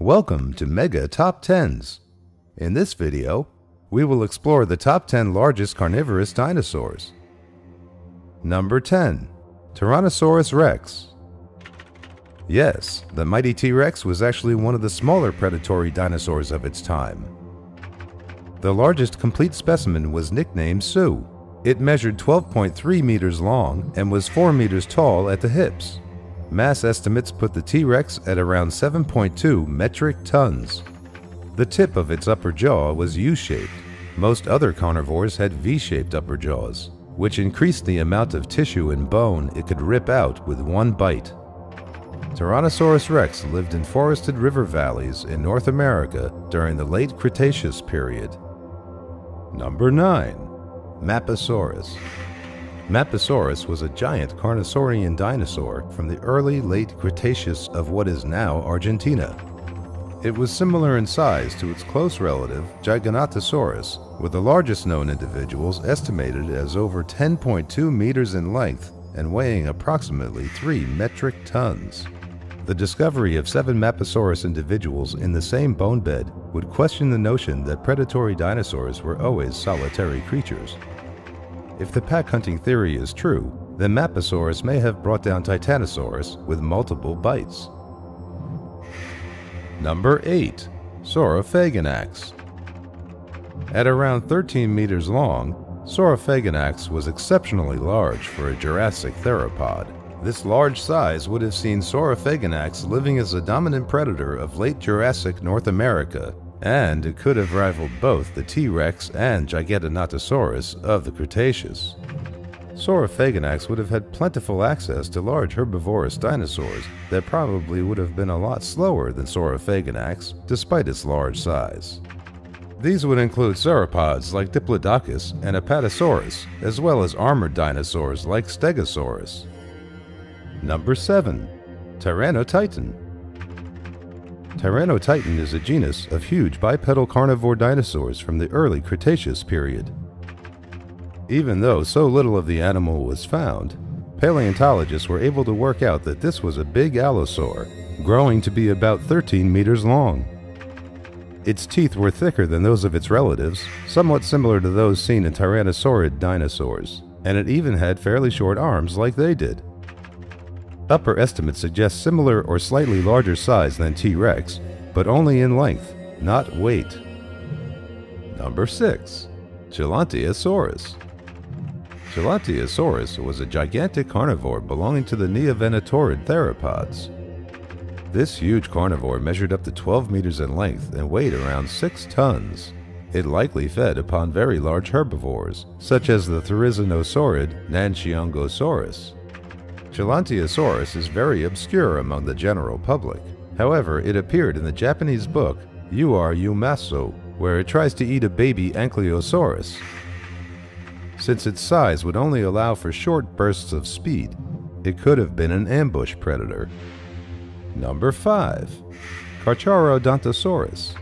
Welcome to Mega Top 10s. In this video, we will explore the top 10 largest carnivorous dinosaurs. Number 10. Tyrannosaurus rex. Yes, the mighty T-Rex was actually one of the smaller predatory dinosaurs of its time. The largest complete specimen was nicknamed Sue. It measured 12.3 meters long and was 4 meters tall at the hips. Mass estimates put the T-Rex at around 7.2 metric tons. The tip of its upper jaw was U-shaped. Most other carnivores had V-shaped upper jaws, which increased the amount of tissue and bone it could rip out with one bite. Tyrannosaurus rex lived in forested river valleys in North America during the late Cretaceous period. Number 9. Mappasaurus. Mappasaurus was a giant carnosaurian dinosaur from the early-late Cretaceous of what is now Argentina. It was similar in size to its close relative Giganotosaurus, with the largest known individuals estimated as over 10.2 meters in length and weighing approximately 3 metric tons. The discovery of 7 Mappasaurus individuals in the same bone bed would question the notion that predatory dinosaurs were always solitary creatures. If the pack hunting theory is true, then Mappasaurus may have brought down Titanosaurus with multiple bites. Number 8. Saurophaganax. At around 13 meters long, Saurophaganax was exceptionally large for a Jurassic theropod. This large size would have seen Saurophaganax living as a dominant predator of late Jurassic North America, and it could have rivaled both the T-Rex and Giganotosaurus of the Cretaceous. Saurophaganax would have had plentiful access to large herbivorous dinosaurs that probably would have been a lot slower than Saurophaganax despite its large size. These would include sauropods like Diplodocus and Apatosaurus, as well as armored dinosaurs like Stegosaurus. Number 7. Tyrannotitan. Tyrannotitan is a genus of huge bipedal carnivore dinosaurs from the early Cretaceous period. Even though so little of the animal was found, paleontologists were able to work out that this was a big allosaur, growing to be about 13 meters long. Its teeth were thicker than those of its relatives, somewhat similar to those seen in tyrannosaurid dinosaurs, and it even had fairly short arms like they did. Upper estimates suggest similar or slightly larger size than T-Rex, but only in length, not weight. Number 6. Gerontosaurus. Gerontosaurus was a gigantic carnivore belonging to the Neovenataurid theropods. This huge carnivore measured up to 12 meters in length and weighed around 6 tons. It likely fed upon very large herbivores, such as the therizzinosaurid Nanchiongosaurus. Gerontosaurus is very obscure among the general public. However, it appeared in the Japanese book Ur Yumaso, where it tries to eat a baby Ankylosaurus. Since its size would only allow for short bursts of speed, it could have been an ambush predator. Number 5. Carcharodontosaurus.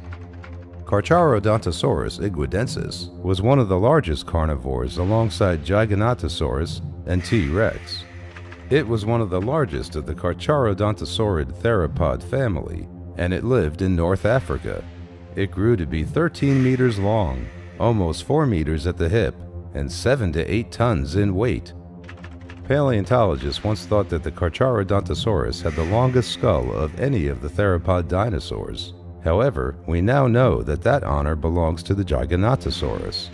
Carcharodontosaurus iguadensis was one of the largest carnivores alongside Giganotosaurus and T-Rex. It was one of the largest of the Carcharodontosaurid theropod family, and it lived in North Africa. It grew to be 13 meters long, almost 4 meters at the hip, and 7 to 8 tons in weight. Paleontologists once thought that the Carcharodontosaurus had the longest skull of any of the theropod dinosaurs. However, we now know that that honor belongs to the Giganotosaurus.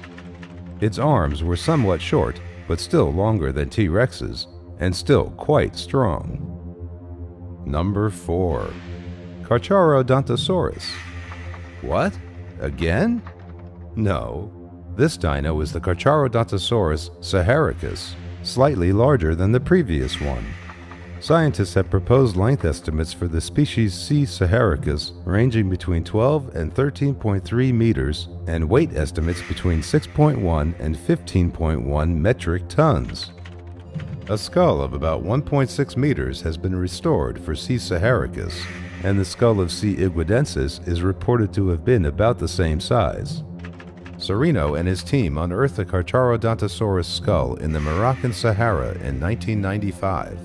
Its arms were somewhat short, but still longer than T-Rex's, and still quite strong. Number 4. Carcharodontosaurus. What? Again? No. This dino is the Carcharodontosaurus saharicus, slightly larger than the previous one. Scientists have proposed length estimates for the species C. saharicus ranging between 12 and 13.3 meters and weight estimates between 6.1 and 15.1 metric tons. A skull of about 1.6 meters has been restored for C. saharicus, and the skull of C. iguadensis is reported to have been about the same size. Serino and his team unearthed a Carcharodontosaurus skull in the Moroccan Sahara in 1995.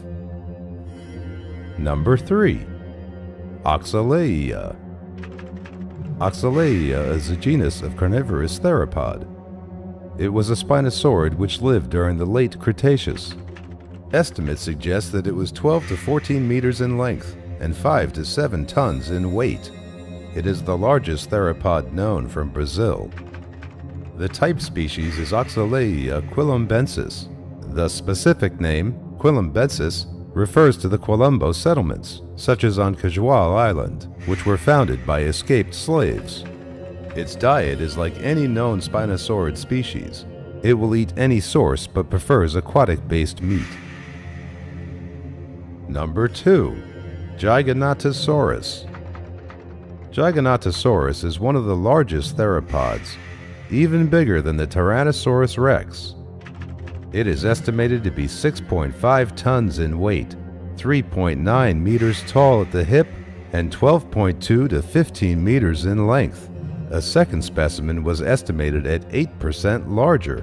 Number 3. Oxaleia. Oxaleia is a genus of carnivorous theropod. It was a spinosaurid which lived during the late Cretaceous. Estimates suggest that it was 12 to 14 meters in length and 5 to 7 tons in weight. It is the largest theropod known from Brazil. The type species is Oxaleia quilombensis. The specific name, quilombensis, refers to the Quilombo settlements, such as on Cajual Island, which were founded by escaped slaves. Its diet is like any known spinosaurid species. It will eat any source but prefers aquatic-based meat. Number 2. Giganotosaurus. Giganotosaurus is one of the largest theropods, even bigger than the Tyrannosaurus rex. It is estimated to be 6.5 tons in weight, 3.9 meters tall at the hip, and 12.2 to 15 meters in length. A second specimen was estimated at 8% larger.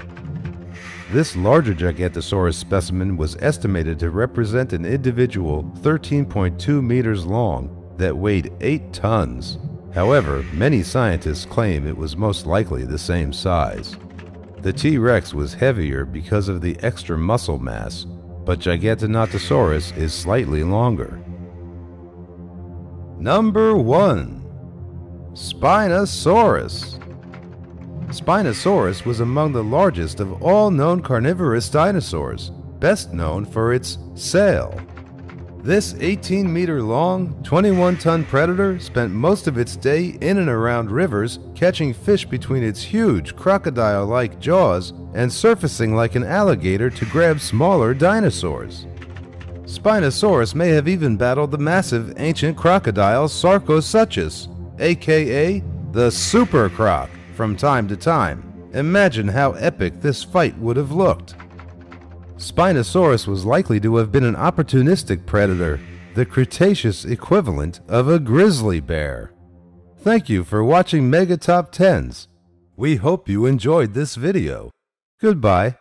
This larger Gigantosaurus specimen was estimated to represent an individual 13.2 meters long that weighed 8 tons. However, many scientists claim it was most likely the same size. The T-Rex was heavier because of the extra muscle mass, but Giganotosaurus is slightly longer. Number 1. Spinosaurus. Spinosaurus was among the largest of all known carnivorous dinosaurs, best known for its sail. This 18-meter-long, 21-ton predator spent most of its day in and around rivers, catching fish between its huge, crocodile-like jaws and surfacing like an alligator to grab smaller dinosaurs. Spinosaurus may have even battled the massive ancient crocodile Sarcosuchus, aka the Super Croc, from time to time. Imagine how epic this fight would have looked. Spinosaurus was likely to have been an opportunistic predator, the Cretaceous equivalent of a grizzly bear. Thank you for watching Mega Top 10s. We hope you enjoyed this video. Goodbye.